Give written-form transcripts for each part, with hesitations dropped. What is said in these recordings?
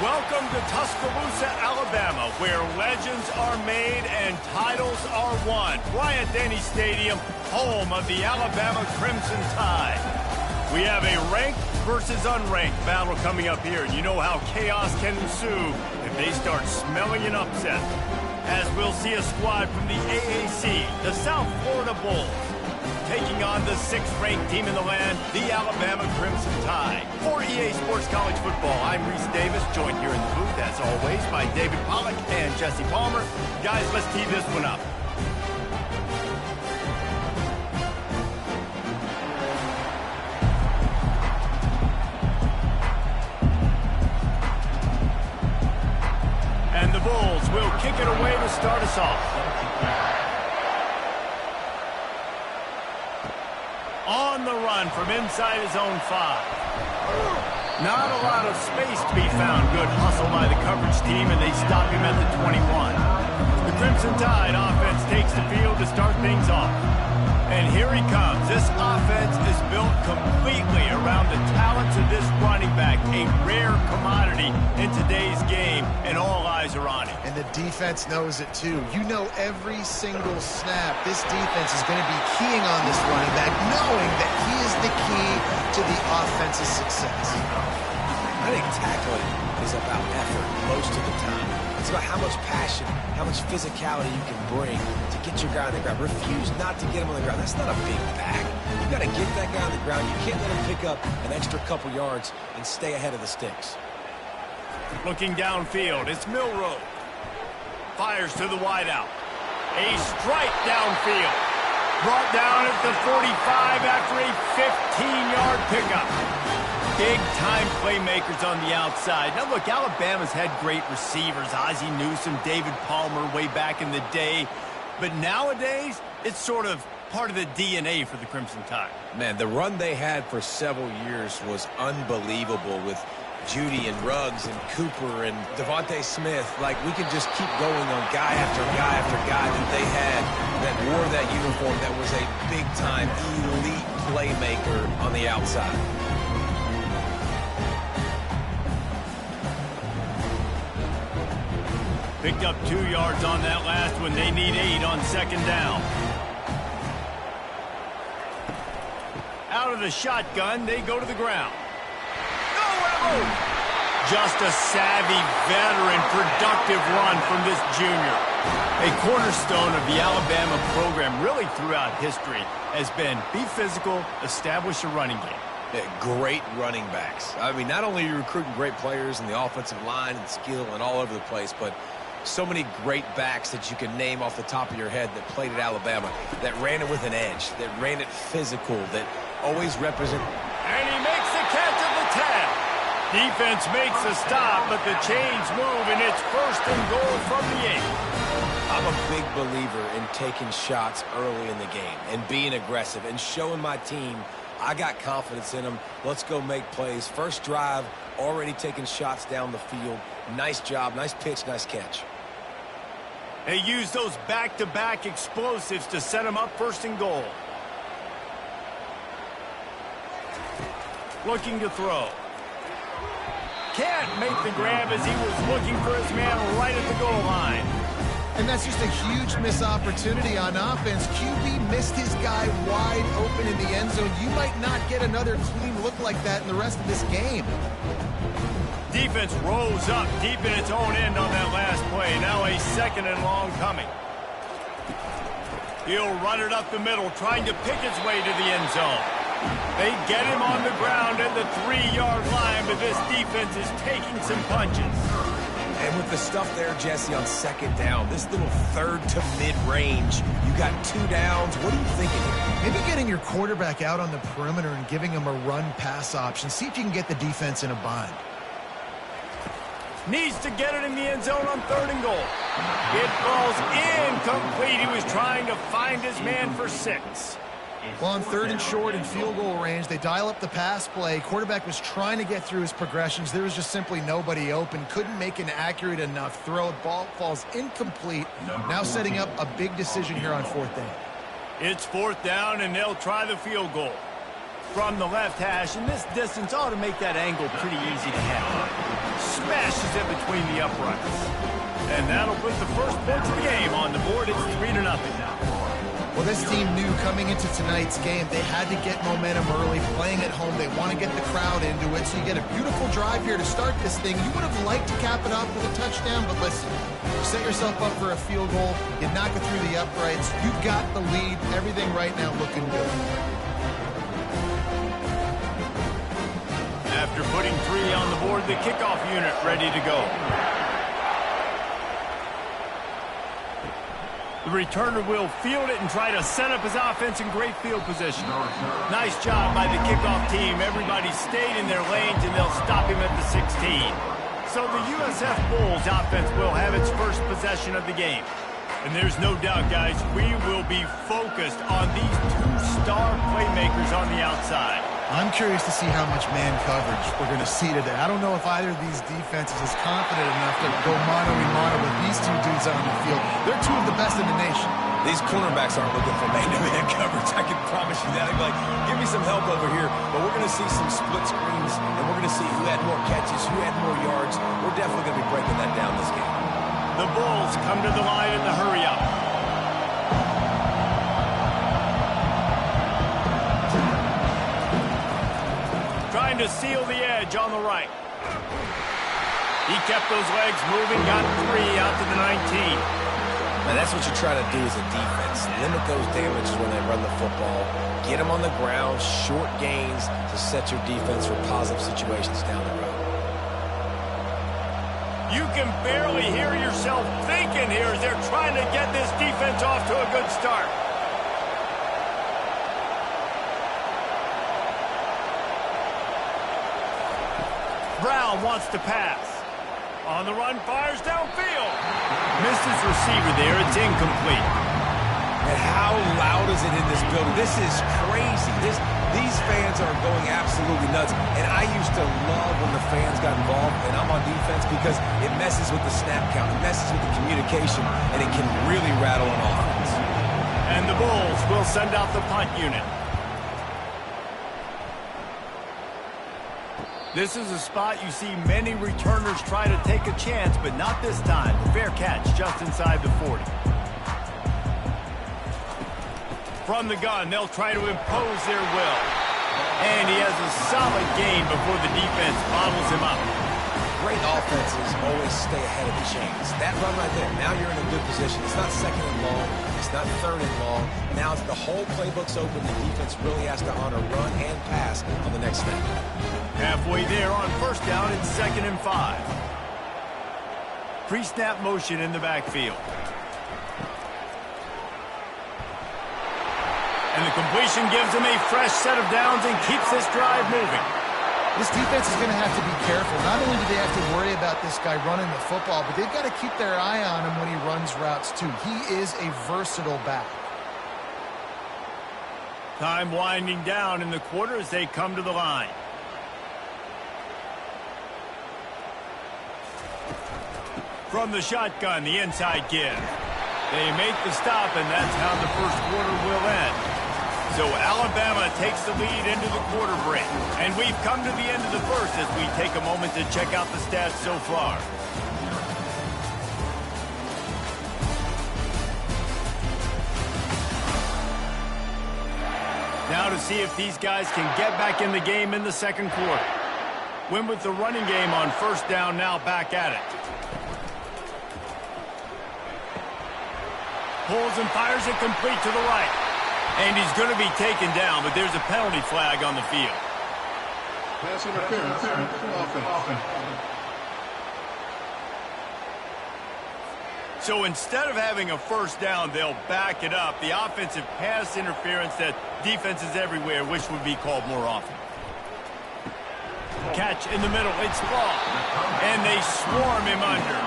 Welcome to Tuscaloosa, Alabama, where legends are made and titles are won. Bryant-Denny Stadium, home of the Alabama Crimson Tide. We have a ranked versus unranked battle coming up here. You know how chaos can ensue if they start smelling an upset. As we'll see a squad from the AAC, the South Florida Bulls, taking on the 6th-ranked team in the land, the Alabama Crimson Tide. For EA Sports College Football, I'm Reese Davis, joined here in the booth, as always, by David Pollack and Jesse Palmer. Guys, let's tee this one up. And the Bulls will kick it away to start us off. On the run from inside his own 5. Not a lot of space to be found. Good hustle by the coverage team, and they stop him at the 21. The Crimson Tide offense takes the field to start things off. And here he comes. This offense is built completely around the talents of this running back, a rare commodity in today's game, and all eyes are on him. And the defense knows it too. You know every single snap, this defense is going to be keying on this running back, knowing that he is the key to the offense's success. I think tackling is about effort most of the time. It's about how much passion, how much physicality you can bring to get your guy on the ground. Refuse not to get him on the ground. That's not a big back. You got to get that guy on the ground. You can't let him pick up an extra couple yards and stay ahead of the sticks. Looking downfield, it's Milroe. Fires to the wideout. A strike downfield. Brought down at the 45 after a 15-yard pickup. Big-time playmakers on the outside. Now, look, Alabama's had great receivers. Ozzie Newsome, David Palmer way back in the day. But nowadays, it's sort of part of the DNA for the Crimson Tide. Man, the run they had for several years was unbelievable with Judy and Ruggs and Cooper and Devontae Smith. Like, we could just keep going on guy after guy after guy that they had that wore that uniform that was a big-time elite playmaker on the outside. Picked up 2 yards on that last one. They need 8 on second down. Out of the shotgun, they go to the ground. Nowhere. Just a savvy, veteran, productive run from this junior. A cornerstone of the Alabama program really throughout history has been be physical, establish a running game. Great running backs. I mean, not only are you recruiting great players in the offensive line and skill and all over the place, but so many great backs that you can name off the top of your head that played at Alabama, that ran it with an edge, that ran it physical, that always represent. And he makes the catch at the 10. Defense makes the stop, but the chains move, and it's 1st and goal from the 8. I'm a big believer in taking shots early in the game and being aggressive and showing my team I got confidence in them. Let's go make plays. First drive, already taking shots down the field. Nice job, nice pitch, nice catch. They use those back-to-back explosives to set them up 1st and goal. Looking to throw. Can't make the grab as he was looking for his man right at the goal line. And that's just a huge missed opportunity on offense. QB missed his guy wide open in the end zone. You might not get another clean look like that in the rest of this game. Defense rose up deep in its own end on that last play. Now a 2nd and long coming. He'll run it up the middle, trying to pick his way to the end zone. They get him on the ground at the 3-yard line, but this defense is taking some punches. And with the stuff there, Jesse, on 2nd down, this little 3rd to mid-range, you got 2 downs. What are you thinking here? Maybe getting your quarterback out on the perimeter and giving him a run-pass option. See if you can get the defense in a bind. Needs to get it in the end zone on 3rd and goal. It falls incomplete. He was trying to find his man for 6. Well, on 3rd and short in field goal range, they dial up the pass play. Quarterback was trying to get through his progressions. There was just simply nobody open. Couldn't make an accurate enough throw. Ball falls incomplete. Now setting up a big decision here on 4th down. It's 4th down, and they'll try the field goal. From the left hash, and this distance ought to make that angle pretty easy to handle. Smashes it between the uprights. And that'll put the first points of the game on the board. It's 3-0 now. Well, this team knew coming into tonight's game they had to get momentum early, playing at home. They want to get the crowd into it, so you get a beautiful drive here to start this thing. You would have liked to cap it off with a touchdown, but listen, you set yourself up for a field goal, you knock it through the uprights, you've got the lead, everything right now looking good. After putting 3 on the board, the kickoff unit ready to go. The returner will field it and try to set up his offense in great field position. Nice job by the kickoff team. Everybody stayed in their lanes, and they'll stop him at the 16. So the USF Bulls offense will have its first possession of the game. And there's no doubt, guys, we will be focused on these 2 star playmakers on the outside. I'm curious to see how much man coverage we're going to see today. I don't know if either of these defenses is confident enough to go mano-a-mano with these 2 dudes on the field. They're 2 of the best in the nation. These cornerbacks aren't looking for man-to-man coverage. I can promise you that. They'd be like, give me some help over here. But we're going to see some split screens, and we're going to see who had more catches, who had more yards. We're definitely going to be breaking that down this game. The Bulls come to the line in the hurry-up. Trying to seal the edge on the right. He kept those legs moving, got 3 out to the 19. Now, that's what you try to do as a defense. Limit those damages when they run the football. Get them on the ground, short gains to set your defense for positive situations down the road. You can barely hear yourself thinking here as they're trying to get this defense off to a good start. Brown wants to pass. On the run, fires downfield. Misses receiver there. It's incomplete. And how loud is it in this building? This is crazy. These fans are going absolutely nuts. And I used to love when the fans got involved, and I'm on defense, because it messes with the snap count. It messes with the communication, and it can really rattle an offense. And the Bulls will send out the punt unit. This is a spot you see many returners try to take a chance, but not this time. The fair catch just inside the 40. From the gun, they'll try to impose their will. And he has a solid gain before the defense bottles him up. Great offenses always stay ahead of the chains. That run right there, now you're in a good position. It's not 2nd and long. It's not 3rd and long. Now the whole playbook's open. The defense really has to honor run and pass on the next snap. Halfway there on 1st down, it's 2nd and 5. Pre-snap motion in the backfield. And the completion gives him a fresh set of downs and keeps this drive moving. This defense is going to have to be careful. Not only do they have to worry about this guy running the football, but they've got to keep their eye on him when he runs routes too. He is a versatile back. Time winding down in the quarter as they come to the line. From the shotgun, the inside give. They make the stop, and that's how the first quarter will end. So Alabama takes the lead into the quarter break. And we've come to the end of the first as we take a moment to check out the stats so far. Now to see if these guys can get back in the game in the second quarter. Win with the running game on 1st down, now back at it. Pulls and fires it complete to the right. And he's going to be taken down, but there's a penalty flag on the field. Pass interference. Offense. So instead of having a 1st down, they'll back it up. The offensive pass interference that defenses everywhere wish would be called more often. Catch in the middle. It's long. And they swarm him under.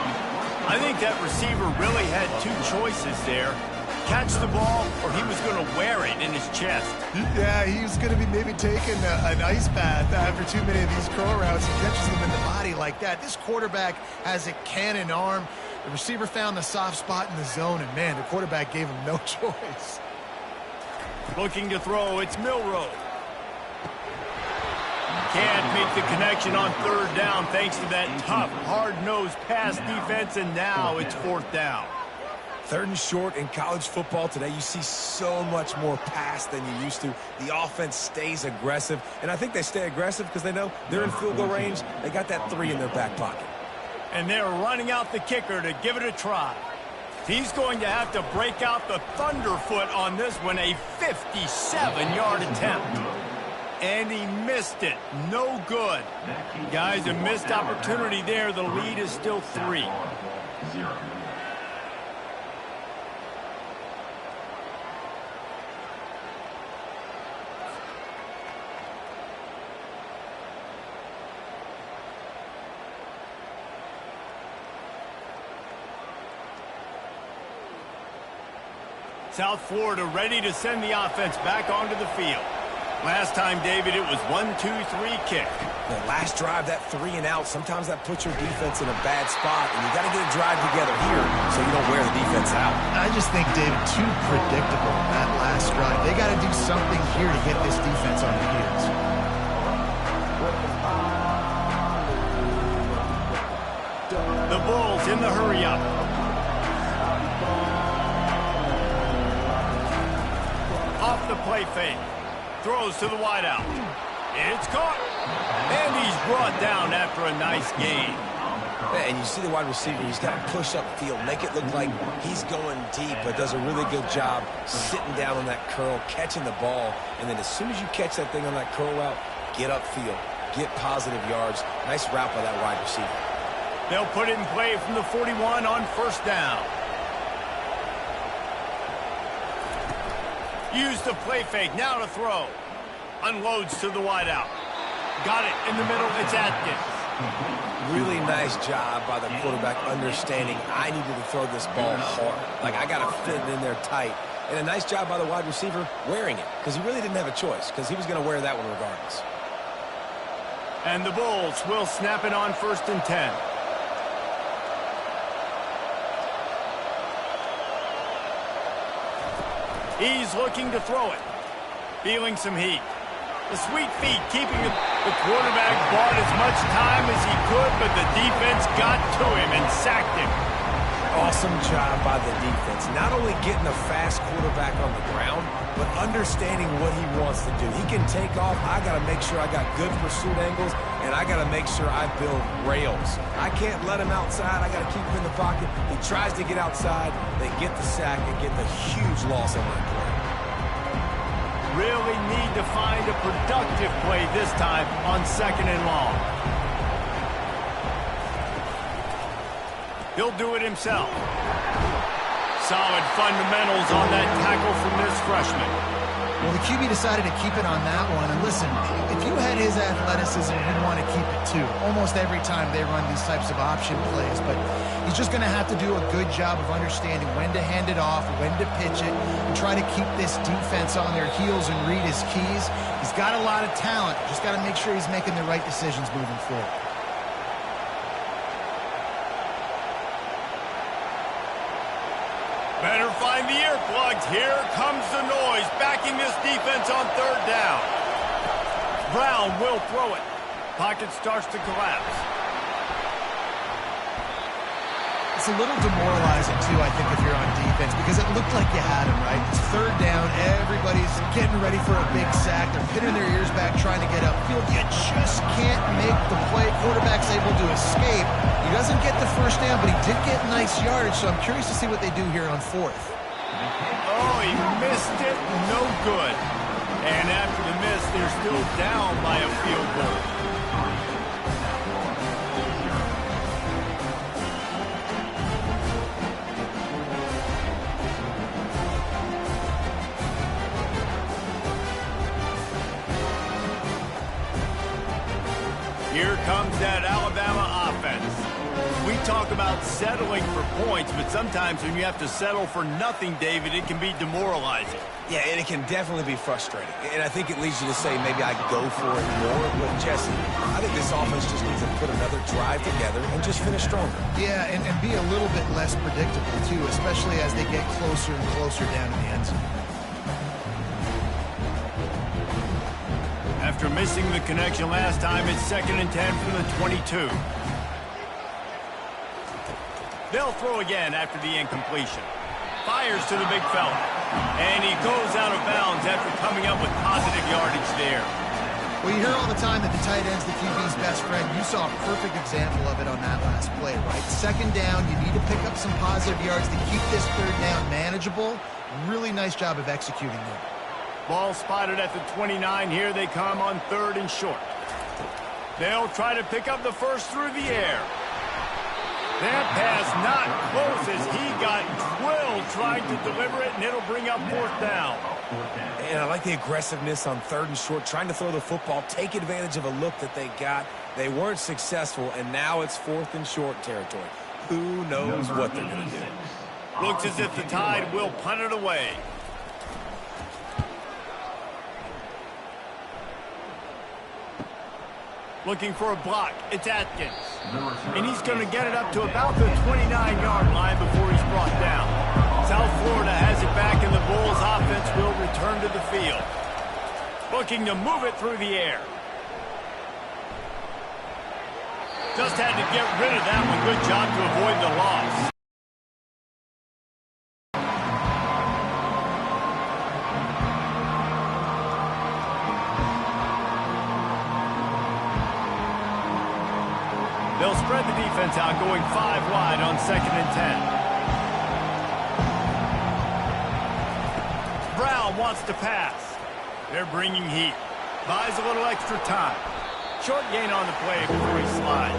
I think that receiver really had 2 choices there. Catch the ball, or he was going to wear it in his chest. Yeah, he was going to be maybe taking an ice bath after too many of these curl routes. He catches them in the body like that. This quarterback has a cannon arm. The receiver found the soft spot in the zone, and, man, the quarterback gave him no choice. Looking to throw, it's Milroe. can't make the connection on third down thanks to that tough, hard-nosed pass defense, and now it's fourth down. Third and short in college football today, you see so much more pass than you used to. The offense stays aggressive, and I think they stay aggressive because they know they're in field goal range. They got that 3 in their back pocket. And they're running out the kicker to give it a try. He's going to have to break out the thunderfoot on this one, a 57-yard attempt. And he missed it. No good. Guys, a missed opportunity there. The lead is still 3. South Florida ready to send the offense back onto the field. Last time, David, it was 1-2-3 kick. The last drive, that 3 and out, sometimes that puts your defense in a bad spot, and you got to get a drive together here so you don't wear the defense out. I just think, David, too predictable in that last drive. They got to do something here to get this defense on their heels. The Bulls in the hurry-up. Off the play fake. Throws to the wideout. It's caught. And he's brought down after a nice gain. And you see the wide receiver, he's got to push up field, make it look like he's going deep, but does a really good job sitting down on that curl, catching the ball, and then as soon as you catch that thing on that curl route, get upfield, get positive yards. Nice route by that wide receiver. They'll put it in play from the 41 on first down. Use the play fake, now to throw. Unloads to the wideout. Got it in the middle, it's Atkins. Really nice job by the quarterback understanding I needed to throw this ball hard. Like, I got to fit it in there tight. And a nice job by the wide receiver wearing it, because he really didn't have a choice, because he was going to wear that one regardless. And the Bulls will snap it on first and 10. He's looking to throw it. Feeling some heat. The sweet feet keeping the quarterback bought as much time as he could, but the defense got to him and sacked him. Awesome job by the defense. Not only getting a fast quarterback on the ground, but understanding what he wants to do. He can take off. I got to make sure I got good pursuit angles, and I got to make sure I build rails. I can't let him outside. I got to keep him in the pocket. He tries to get outside. They get the sack and get the huge loss on that play. Really need to find a productive play this time on second and long. He'll do it himself. Solid fundamentals on that tackle from this freshman. Well, the QB decided to keep it on that one. And listen, if you had his athleticism, you'd want to keep it too. Almost every time they run these types of option plays. But he's just going to have to do a good job of understanding when to hand it off, when to pitch it, and try to keep this defense on their heels and read his keys. He's got a lot of talent. Just got to make sure he's making the right decisions moving forward. Better find the earplugs. Here comes the noise, backing this defense on third down. Brown will throw it. Pocket starts to collapse. It's a little demoralizing, too, I think, if you're on defense, because it looked like you had him, right? It's third down. Everybody's getting ready for a big sack. They're pinning their ears back, trying to get upfield. You just can't make the play. Quarterback's able to escape. He doesn't get the first down, but he did get nice yardage, so I'm curious to see what they do here on fourth. Oh, he missed it. No good. And after the miss, they're still down by a field goal. Here comes that Alabama offense. We talk about settling for points, but sometimes when you have to settle for nothing, David, it can be demoralizing. Yeah, and it can definitely be frustrating. And I think it leads you to say maybe I go for it more. But, Jesse, I think this offense just needs to put another drive together and just finish stronger. Yeah, and be a little bit less predictable, too, especially as they get closer and closer down to the end zone. After missing the connection last time, it's 2nd and 10 from the 22. They'll throw again after the incompletion. Fires to the big fella. And he goes out of bounds after coming up with positive yardage there. Well, you hear all the time that the tight end's the QB's best friend. You saw a perfect example of it on that last play, right? 2nd down, you need to pick up some positive yards to keep this 3rd down manageable. Really nice job of executing there. Ball spotted at the 29. Here they come on 3rd and short. They'll try to pick up the first through the air. That pass not close as he got drilled trying to deliver it, and it'll bring up 4th down. And I like the aggressiveness on 3rd and short, trying to throw the football, take advantage of a look that they got. They weren't successful, and now it's 4th and short territory. Who knows what they're going to do? Looks as if the Tide will punt it away. Looking for a block. It's Atkins. And he's going to get it up to about the 29-yard line before he's brought down. South Florida has it back, and the Bulls offense will return to the field. Looking to move it through the air. Just had to get rid of that one. Good job to avoid the loss. They'll spread the defense out, going 5 wide on 2nd and 10. Brown wants to pass. They're bringing heat. Buys a little extra time. Short gain on the play before he slides.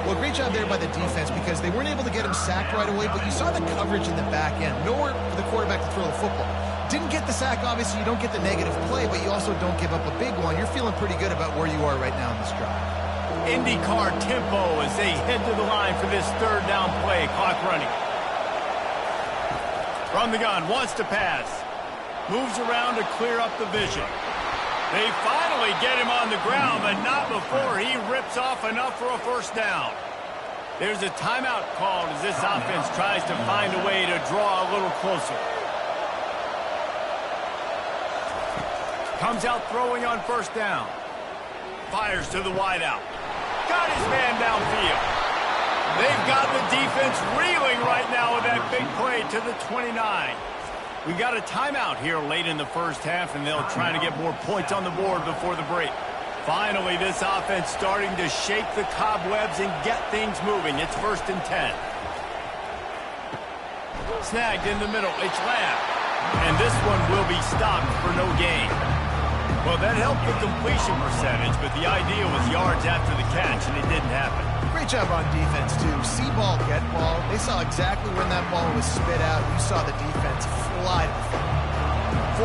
Well, great job there by the defense because they weren't able to get him sacked right away, but you saw the coverage in the back end. Nowhere for the quarterback to throw the football. Didn't get the sack, obviously. You don't get the negative play, but you also don't give up a big one. You're feeling pretty good about where you are right now in this drive. IndyCar tempo as they head to the line for this 3rd down play. Clock running. From the gun, wants to pass. Moves around to clear up the vision. They finally get him on the ground, but not before he rips off enough for a 1st down. There's a timeout called as this offense tries to find a way to draw a little closer. Comes out throwing on 1st down. Fires to the wideout. Got his man downfield. They've got the defense reeling right now with that big play to the 29. We've got a timeout here late in the 1st half, and they'll try to get more points on the board before the break. Finally, this offense starting to shake the cobwebs and get things moving. It's 1st and 10. Snagged in the middle. It's Lamb. And this one will be stopped for no gain. Well, that helped the completion percentage, but the idea was yards after the catch, and it didn't happen. Great job on defense, too. See ball, get ball. They saw exactly when that ball was spit out. You saw the defense fly to the front.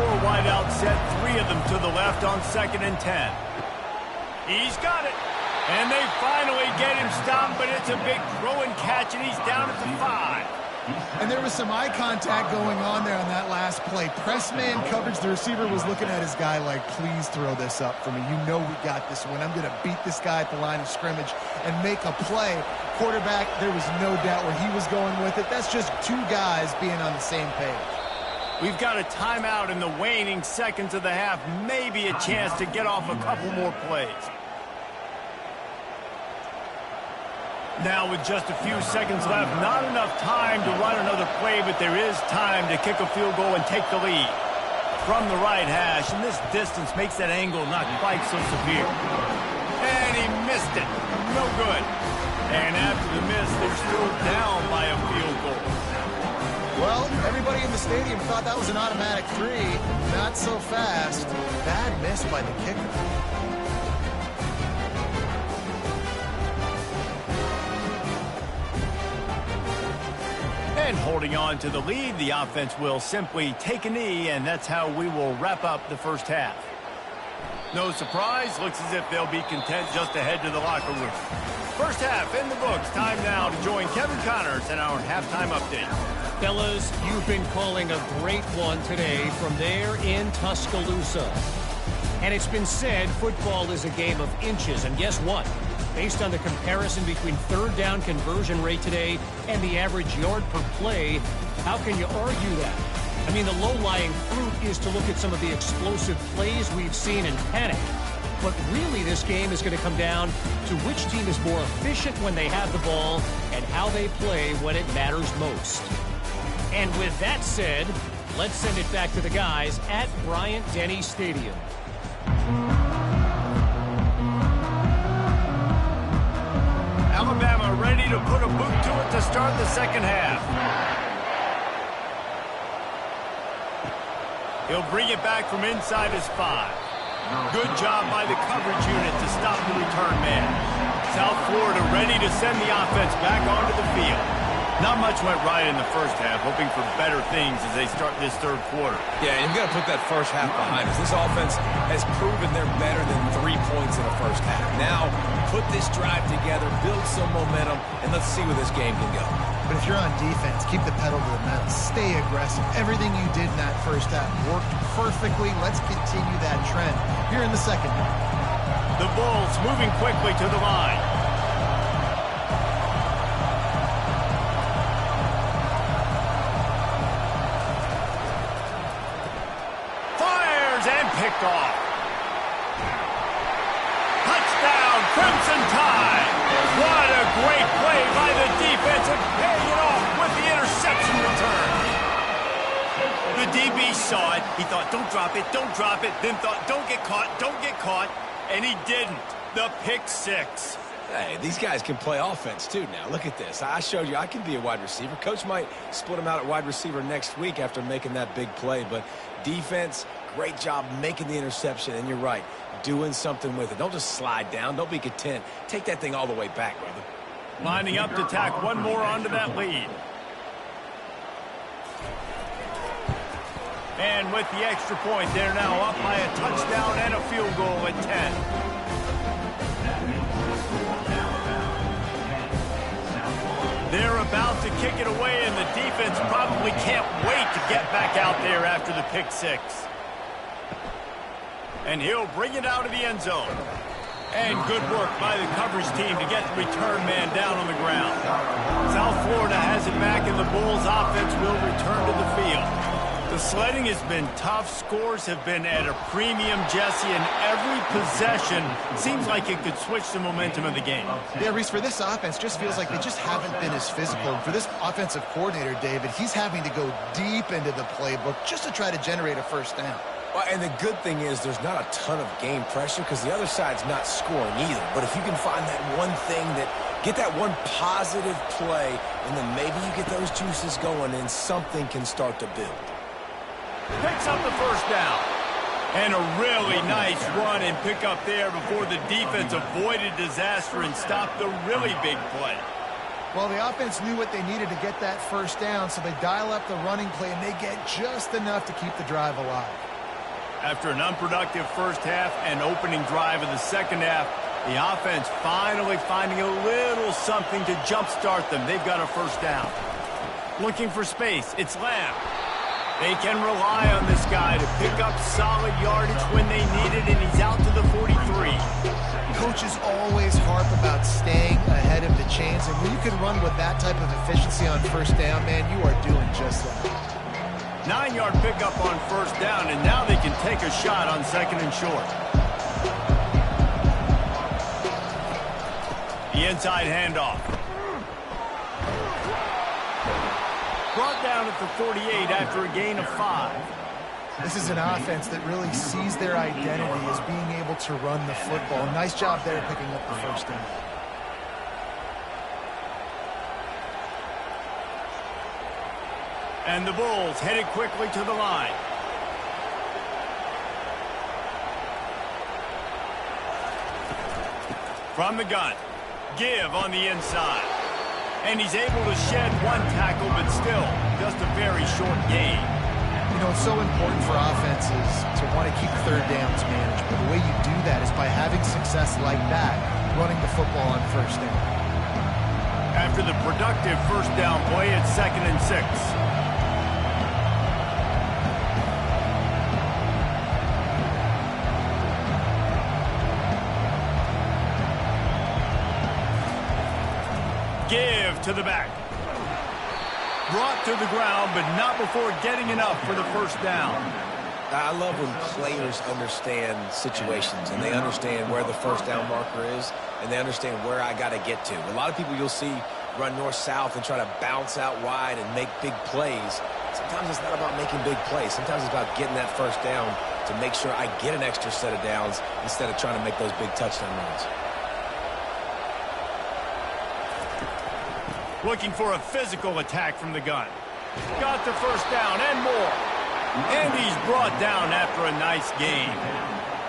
4 wideouts set, 3 of them to the left on 2nd and 10. He's got it. And they finally get him stopped, but it's a big throw and catch, and he's down at the 5. And there was some eye contact going on there on that last play. Press man coverage. The receiver was looking at his guy like, please throw this up for me. You know we got this one. I'm going to beat this guy at the line of scrimmage and make a play. Quarterback, there was no doubt where he was going with it. That's just 2 guys being on the same page. We've got a timeout in the waning seconds of the half. Maybe a chance to get off a couple more plays. Now with just a few seconds left, not enough time to run another play, but there is time to kick a field goal and take the lead. From the right hash, and this distance makes that angle not quite so severe. And he missed it. No good. And after the miss, they're still down by a field goal. Well, everybody in the stadium thought that was an automatic 3. Not so fast. Bad miss by the kicker. And holding on to the lead, the offense will simply take a knee, and that's how we will wrap up the 1st half. No surprise, looks as if they'll be content just to head to the locker room. 1st half in the books. Time now to join Kevin Connors in our halftime update. Fellas, you've been calling a great one today from there in Tuscaloosa. And it's been said football is a game of inches, and guess what? Based on the comparison between 3rd down conversion rate today and the average yard per play, how can you argue that? I mean, the low-lying fruit is to look at some of the explosive plays we've seen in panic. but really this game is going to come down to which team is more efficient when they have the ball and how they play when it matters most. And with that said, let's send it back to the guys at Bryant-Denny Stadium. Alabama ready to put a boot to it to start the second half. He'll bring it back from inside his 5. Good job by the coverage unit to stop the return man. South Florida ready to send the offense back onto the field. Not much went right in the first half, hoping for better things as they start this third quarter. Yeah, and you've got to put that first half behind us. This offense has proven they're better than 3 points in the first half. Now, put this drive together, build some momentum, and let's see where this game can go. But if you're on defense, keep the pedal to the metal. Stay aggressive. Everything you did in that first half worked perfectly. Let's continue that trend here in the second half. The Bulls moving quickly to the line. Picked off. Touchdown, Crimson Tide. What a great play by the defense and paying it off with the interception return. The DB saw it. He thought, don't drop it, then thought, don't get caught, and he didn't. The pick 6. Hey, these guys can play offense too now. Look at this. I showed you I can be a wide receiver. Coach might split him out at wide receiver next week after making that big play, but defense, great job making the interception, and you're right, doing something with it. Don't just slide down. Don't be content. Take that thing all the way back, brother. Lining up to tack one more onto that lead. And with the extra point, they're now up by a touchdown and a field goal at 10. They're about to kick it away, and the defense probably can't wait to get back out there after the pick 6. And he'll bring it out of the end zone. And good work by the coverage team to get the return man down on the ground. South Florida has it back, and the Bulls offense will return to the field. The sledding has been tough. Scores have been at a premium, Jesse, and every possession seems like it could switch the momentum of the game. Yeah, Reese, for this offense, just feels like they just haven't been as physical. And for this offensive coordinator, David, he's having to go deep into the playbook just to try to generate a first down. Well, and the good thing is there's not a ton of game pressure because the other side's not scoring either. But if you can find that one thing get that one positive play, and then maybe you get those juices going and something can start to build. Picks up the first down. And a really nice run and pick up there before the defense avoided disaster and stopped the really big play. Well, the offense knew what they needed to get that first down, so they dial up the running play, and they get just enough to keep the drive alive. After an unproductive first half and opening drive of the second half, the offense finally finding a little something to jumpstart them. They've got a first down. Looking for space. It's Lamb. They can rely on this guy to pick up solid yardage when they need it, and he's out to the 43. Coaches always harp about staying ahead of the chains, and when you can run with that type of efficiency on first down, man, you are doing just that. 9-yard pickup on first down, and now they can take a shot on second and short. The inside handoff. Brought down at the 48 after a gain of 5. This is an offense that really sees their identity as being able to run the football. Nice job there picking up the first down. And the Bulls headed quickly to the line. From the gun, give on the inside. And he's able to shed one tackle, but still just a very short gain. You know, it's so important for offenses to want to keep third downs manageable. The way you do that is by having success like that, running the football on first down. After the productive first down play, it's 2nd and 6. Give to the back. Brought to the ground, but not before getting enough for the first down. I love when players understand situations and they understand where the first down marker is and they understand where I got to get to. A lot of people you'll see run north-south and try to bounce out wide and make big plays. Sometimes it's not about making big plays. Sometimes it's about getting that first down to make sure I get an extra set of downs instead of trying to make those big touchdown runs. Looking for a physical attack from the gun. Got the first down and more. And he's brought down after a nice game.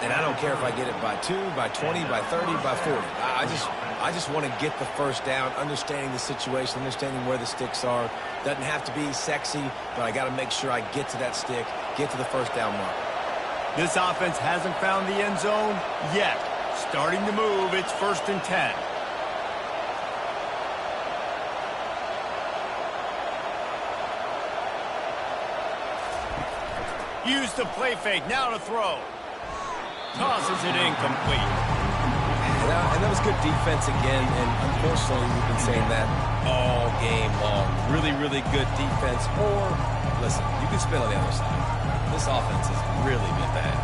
And I don't care if I get it by 2, by 20, by 30, by 40. I just want to get the first down, understanding the situation, understanding where the sticks are. Doesn't have to be sexy, but I got to make sure I get to that stick, get to the first down mark. This offense hasn't found the end zone yet. Starting to move, it's 1st and 10. Use the play fake, now to throw. Tosses it incomplete. And that was good defense again, and unfortunately we've been saying that all game long. Really, really good defense. Or, listen, you can spin on the other side. This offense has really been bad.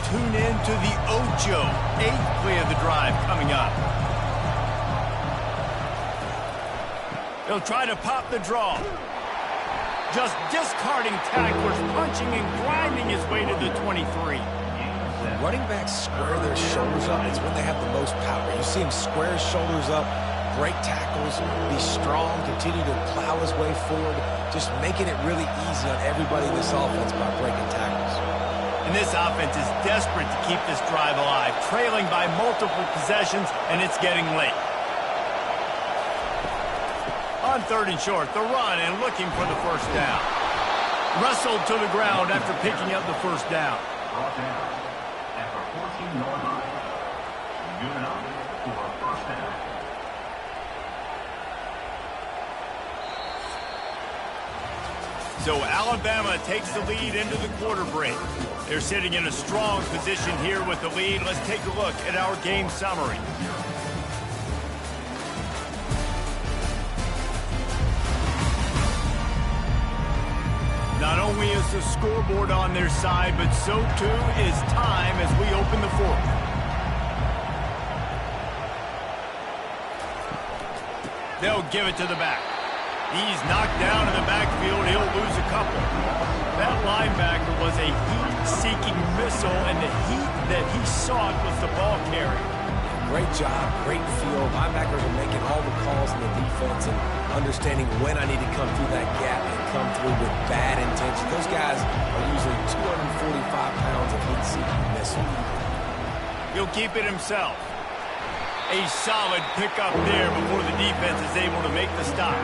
Tune in to the Ocho. 8th play of the drive coming up. He'll try to pop the draw. Just discarding tacklers, punching and grinding his way to the 23. Running backs square their shoulders up. It's when they have the most power. You see him square his shoulders up, break tackles, be strong, continue to plow his way forward, just making it really easy on everybody in this offense by breaking tackles. And this offense is desperate to keep this drive alive, trailing by multiple possessions, and it's getting late. On 3rd and short, the run and looking for the first down. Wrestled to the ground after picking up the first down. Brought down at the 14-yard line. Good up for a first down. So Alabama takes the lead into the quarter break. They're sitting in a strong position here with the lead. Let's take a look at our game summary. Not only is the scoreboard on their side, but so too is time as we open the 4th. They'll give it to the back. He's knocked down in the backfield. He'll lose a couple. That linebacker was a heat-seeking missile, and the heat that he sought was the ball carrier. Great job, great feel. Linebackers are making all the calls in the defense and understanding when I need to come through that gap and come through with bad intention. Those guys are usually 245 pounds of heat-seeking missile. He'll keep it himself. A solid pickup there before the defense is able to make the stop.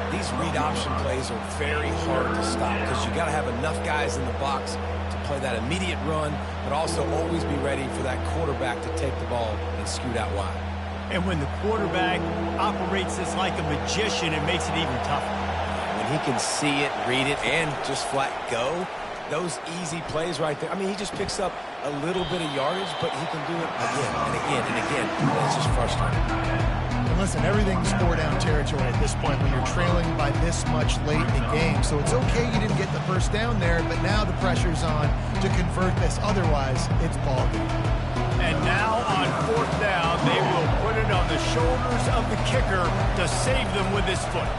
These read option plays are very hard to stop because you got to have enough guys in the box to play that immediate run, but also always be ready for that quarterback to take the ball and scoot out wide. And when the quarterback operates this like a magician, it makes it even tougher. When he can see it, read it, and just flat go, those easy plays right there. I mean, he just picks up a little bit of yardage, but he can do it again and again and again. And it's just frustrating. And listen, everything's 4-down territory at this point when you're trailing by this much late in the game. So it's okay you didn't get the first down there, but now the pressure's on to convert this. Otherwise, it's ball game. And now on 4th down, they will put it on the shoulders of the kicker to save them with his foot.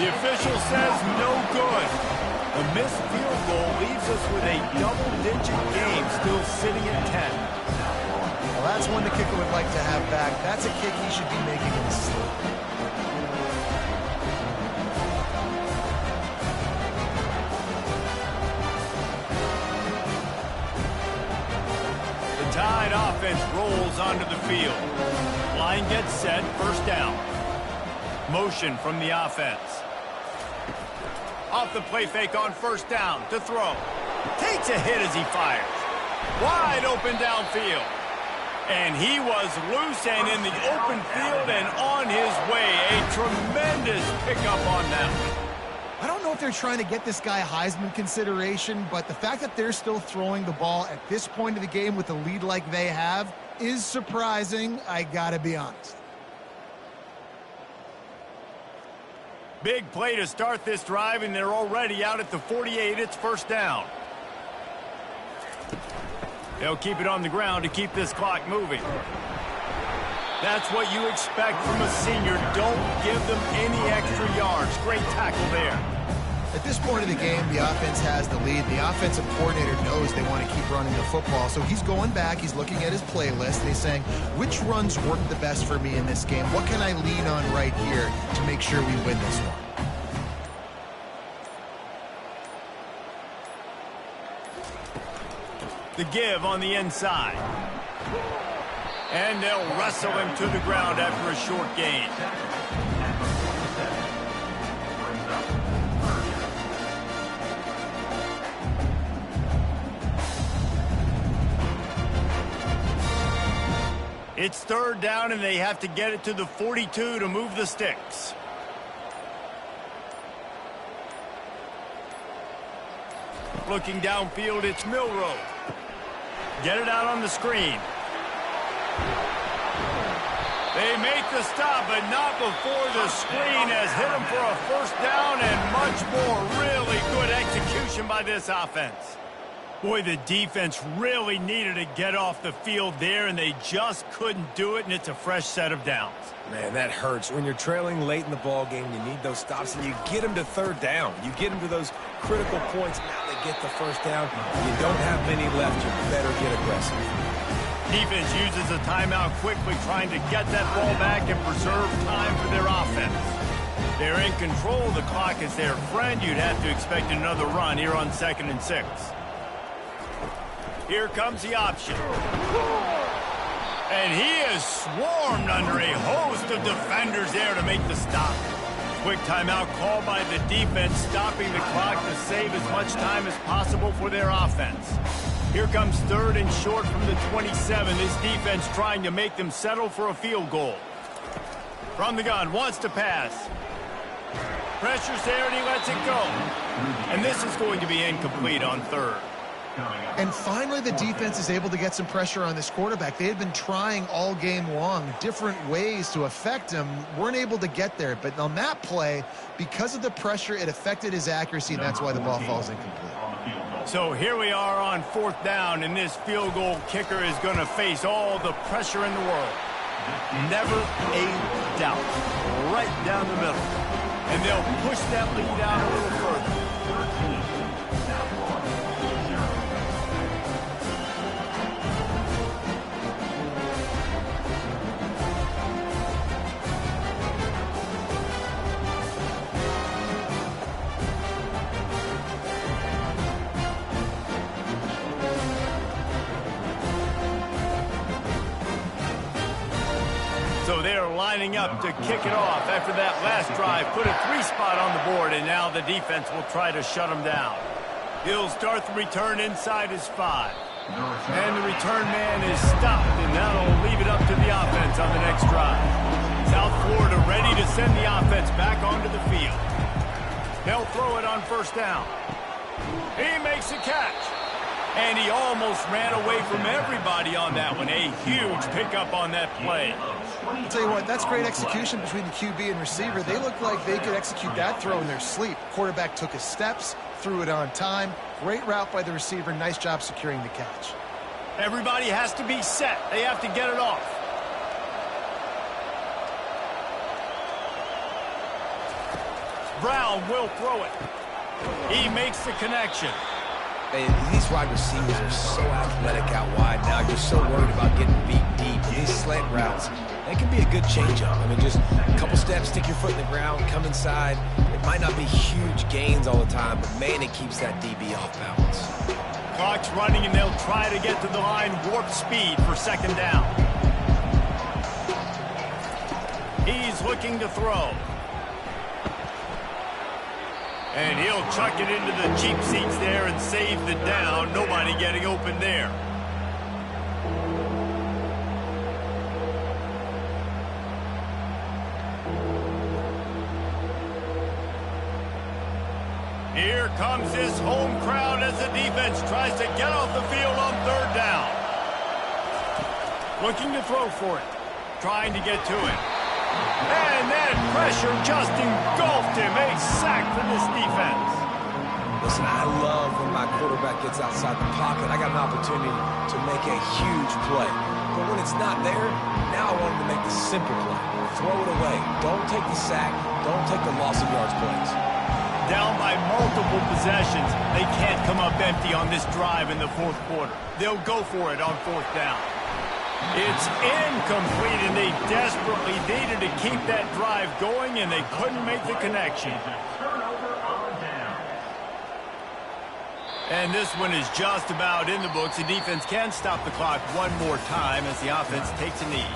The official says no good. The missed field goal leaves us with a double-digit game still sitting at 10. Well, that's one the kicker would like to have back. That's a kick he should be making in his sleep. The Tide offense rolls onto the field. Line gets set, first down. Motion from the offense. Off the play fake on first down to throw. Takes a hit as he fires. Wide open downfield. And he was loose and in the open field and on his way. A tremendous pickup on that. I don't know if they're trying to get this guy Heisman consideration, but the fact that they're still throwing the ball at this point of the game with a lead like they have is surprising, I gotta be honest. Big play to start this drive, and they're already out at the 48. It's first down. They'll keep it on the ground to keep this clock moving. That's what you expect from a senior. Don't give them any extra yards. Great tackle there. At this point of the game, the offense has the lead. The offensive coordinator knows they want to keep running the football. So he's going back, he's looking at his playlist, and he's saying, which runs work the best for me in this game? What can I lean on right here to make sure we win this one? The give on the inside. And they'll wrestle him to the ground after a short gain. It's third down, and they have to get it to the 42 to move the sticks. Looking downfield, it's Milroe. Get it out on the screen. They make the stop, but not before the screen has hit them for a first down, and much more. Really good execution by this offense. Boy, the defense really needed to get off the field there, and they just couldn't do it, and it's a fresh set of downs. Man, that hurts. When you're trailing late in the ball game, you need those stops, and you get them to third down. You get them to those critical points. Now they get the first down. You don't have many left. You better get aggressive. Defense uses a timeout quickly, trying to get that ball back and preserve time for their offense. They're in control. The clock is their friend. You'd have to expect another run here on 2nd and 6. Here comes the option. And he is swarmed under a host of defenders there to make the stop. Quick timeout called by the defense, stopping the clock to save as much time as possible for their offense. Here comes 3rd and short from the 27. This defense trying to make them settle for a field goal. From the gun, wants to pass. Pressure's there, and he lets it go. And this is going to be incomplete on 3rd. And finally, the defense is able to get some pressure on this quarterback. They had been trying all game long, different ways to affect him, weren't able to get there. But on that play, because of the pressure, it affected his accuracy, and that's why the ball falls incomplete. So here we are on 4th down, and this field goal kicker is going to face all the pressure in the world. Never a doubt. Right down the middle. And they'll push that lead out a little further. So they're lining up to kick it off after that last drive. Put a 3-spot on the board, and now the defense will try to shut them down. He'll start the return inside his 5. And the return man is stopped, and that'll leave it up to the offense on the next drive. South Florida ready to send the offense back onto the field. They'll throw it on 1st down. He makes the catch. And he almost ran away from everybody on that one. A huge pickup on that play. I'll tell you what, that's great execution between the QB and receiver. They look like they could execute that throw in their sleep. Quarterback took his steps, threw it on time. Great route by the receiver. Nice job securing the catch. Everybody has to be set. They have to get it off. Brown will throw it. He makes the connection. These wide receivers are so athletic out wide now. You're so worried about getting beat deep. These slant routes, they can be a good change-up. I mean, just a couple steps, stick your foot in the ground, come inside. It might not be huge gains all the time, but, man, it keeps that DB off balance. Clock's running, and they'll try to get to the line warp speed for 2nd down. He's looking to throw. And he'll chuck it into the cheap seats there and save the down. Nobody getting open there. Here comes this home crowd as the defense tries to get off the field on 3rd down. Looking to throw for it. Trying to get to it. And that pressure just engulfed him. A sack for this defense. Listen, I love when my quarterback gets outside the pocket. I got an opportunity to make a huge play. But when it's not there, now I want him to make the simple play. Throw it away. Don't take the sack. Don't take the loss of yards plays. Down by multiple possessions, they can't come up empty on this drive in the fourth quarter. They'll go for it on fourth down. It's incomplete, and they desperately needed to keep that drive going, and they couldn't make the connection. And this one is just about in the books. The defense can stop the clock one more time as the offense takes a knee.